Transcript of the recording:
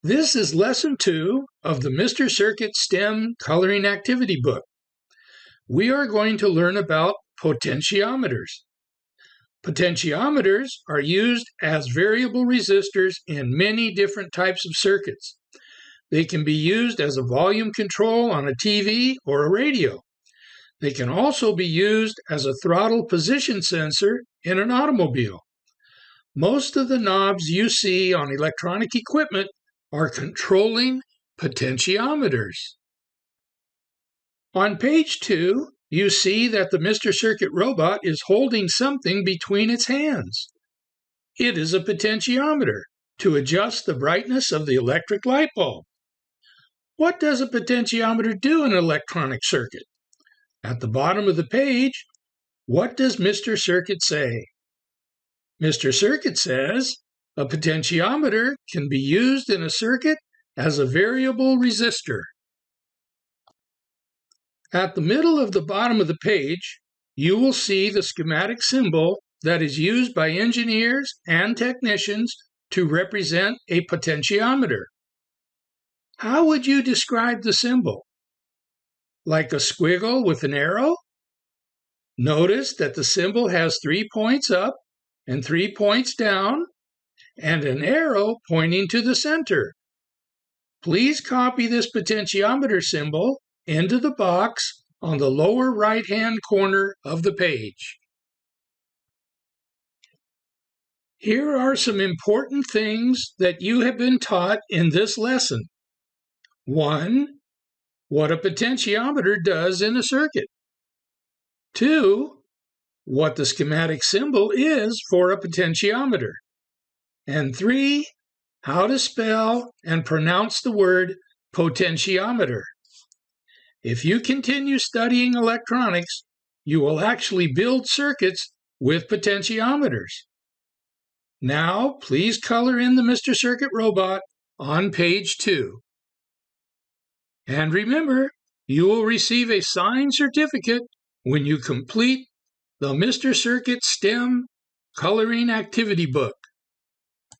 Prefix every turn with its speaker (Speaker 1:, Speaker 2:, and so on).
Speaker 1: This is Lesson 2 of the Mr. Circuit STEM Coloring Activity Book. We are going to learn about potentiometers. Potentiometers are used as variable resistors in many different types of circuits. They can be used as a volume control on a TV or a radio. They can also be used as a throttle position sensor in an automobile. Most of the knobs you see on electronic equipment are controlling potentiometers. On page 2, you see that the Mr. Circuit robot is holding something between its hands. It is a potentiometer to adjust the brightness of the electric light bulb. What does a potentiometer do in an electronic circuit? At the bottom of the page, what does Mr. Circuit say? Mr. Circuit says, a potentiometer can be used in a circuit as a variable resistor. At the middle of the bottom of the page, you will see the schematic symbol that is used by engineers and technicians to represent a potentiometer. How would you describe the symbol? Like a squiggle with an arrow? Notice that the symbol has 3 points up and 3 points down, and an arrow pointing to the center. Please copy this potentiometer symbol into the box on the lower right-hand corner of the page. Here are some important things that you have been taught in this lesson. 1. What a potentiometer does in a circuit. 2. What the schematic symbol is for a potentiometer. And 3, how to spell and pronounce the word potentiometer. If you continue studying electronics, you will actually build circuits with potentiometers. Now, please color in the Mr. Circuit robot on page 2. And remember, you will receive a signed certificate when you complete the Mr. Circuit STEM Coloring Activity Book.